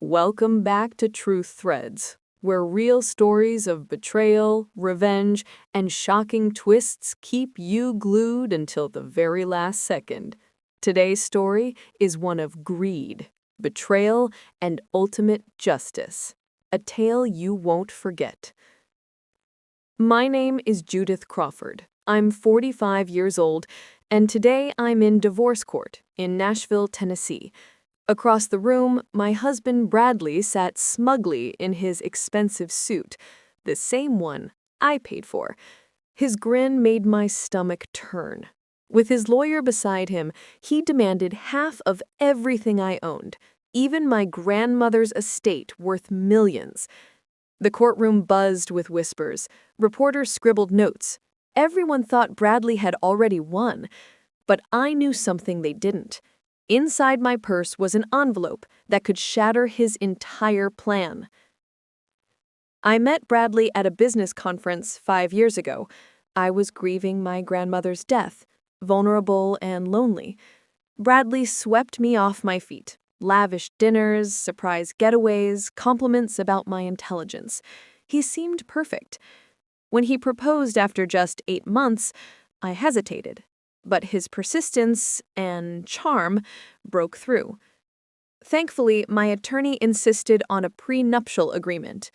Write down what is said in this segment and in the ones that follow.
Welcome back to Truth Threads, where real stories of betrayal, revenge, and shocking twists keep you glued until the very last second. Today's story is one of greed, betrayal, and ultimate justice, a tale you won't forget. My name is Judith Crawford. I'm 45 years old, and today I'm in divorce court in Nashville, Tennessee. Across the room, my husband Bradley sat smugly in his expensive suit, the same one I paid for. His grin made my stomach turn. With his lawyer beside him, he demanded half of everything I owned, even my grandmother's estate worth millions. The courtroom buzzed with whispers. Reporters scribbled notes. Everyone thought Bradley had already won, but I knew something they didn't. Inside my purse was an envelope that could shatter his entire plan. I met Bradley at a business conference 5 years ago. I was grieving my grandmother's death, vulnerable and lonely. Bradley swept me off my feet. Lavish dinners, surprise getaways, compliments about my intelligence. He seemed perfect. When he proposed after just 8 months, I hesitated. But his persistence and charm broke through. Thankfully, my attorney insisted on a prenuptial agreement.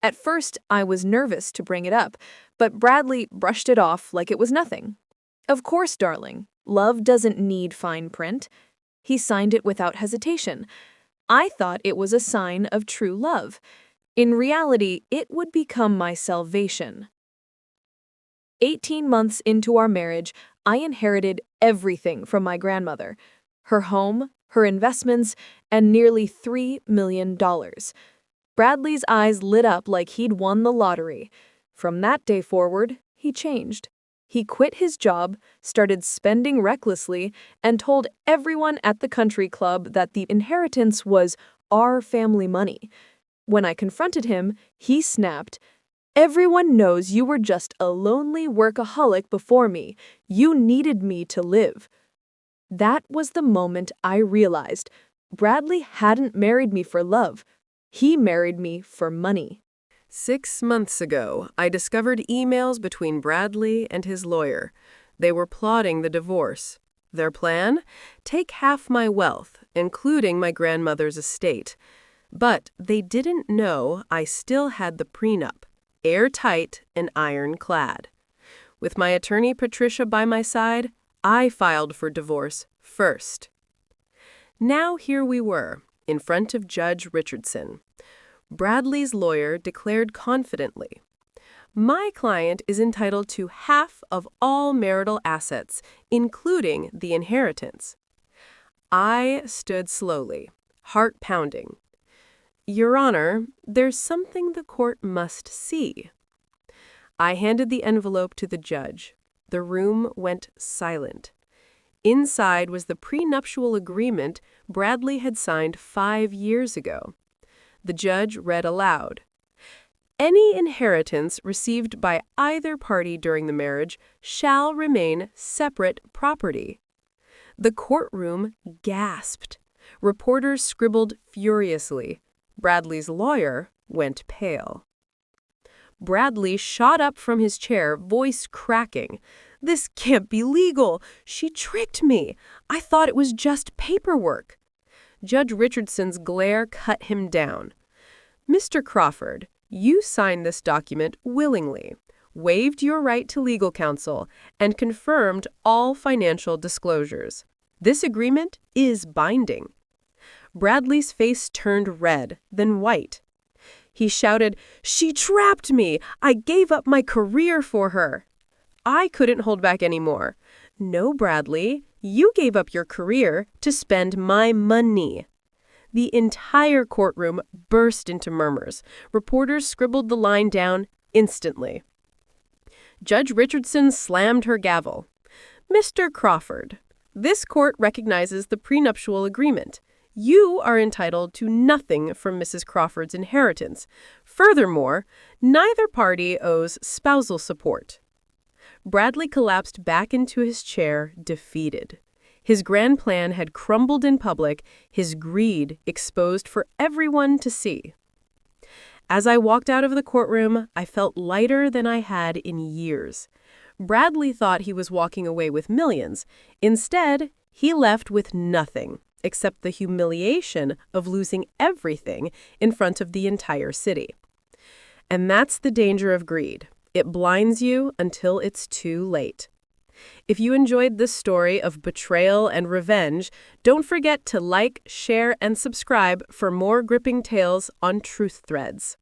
At first, I was nervous to bring it up, but Bradley brushed it off like it was nothing. Of course, darling, love doesn't need fine print. He signed it without hesitation. I thought it was a sign of true love. In reality, it would become my salvation. 18 months into our marriage, I inherited everything from my grandmother, her home, her investments, and nearly $3 million. Bradley's eyes lit up like he'd won the lottery. From that day forward, he changed. He quit his job, started spending recklessly, and told everyone at the country club that the inheritance was our family money. When I confronted him, he snapped, "Everyone knows you were just a lonely workaholic before me. You needed me to live." That was the moment I realized Bradley hadn't married me for love. He married me for money. 6 months ago, I discovered emails between Bradley and his lawyer. They were plotting the divorce. Their plan? Take half my wealth, including my grandmother's estate. But they didn't know I still had the prenup, airtight and ironclad. With my attorney Patricia by my side, I filed for divorce first. Now here we were, in front of Judge Richardson. Bradley's lawyer declared confidently, "My client is entitled to half of all marital assets, including the inheritance." I stood slowly, heart pounding. "Your Honor, there's something the court must see." I handed the envelope to the judge. The room went silent. Inside was the prenuptial agreement Bradley had signed 5 years ago. The judge read aloud, "Any inheritance received by either party during the marriage shall remain separate property." The courtroom gasped. Reporters scribbled furiously. Bradley's lawyer went pale. Bradley shot up from his chair, voice cracking. "This can't be legal. She tricked me. I thought it was just paperwork." Judge Richardson's glare cut him down. "Mr. Crawford, you signed this document willingly, waived your right to legal counsel, and confirmed all financial disclosures. This agreement is binding." Bradley's face turned red, then white. He shouted, "She trapped me! I gave up my career for her!" I couldn't hold back anymore. "No, Bradley, you gave up your career to spend my money." The entire courtroom burst into murmurs. Reporters scribbled the line down instantly. Judge Richardson slammed her gavel. "Mr. Crawford, this court recognizes the prenuptial agreement. You are entitled to nothing from Mrs. Crawford's inheritance. Furthermore, neither party owes spousal support." Bradley collapsed back into his chair, defeated. His grand plan had crumbled in public, his greed exposed for everyone to see. As I walked out of the courtroom, I felt lighter than I had in years. Bradley thought he was walking away with millions. Instead, he left with nothing, except the humiliation of losing everything in front of the entire city. And that's the danger of greed. It blinds you until it's too late. If you enjoyed this story of betrayal and revenge, don't forget to like, share, and subscribe for more gripping tales on Truth Threads.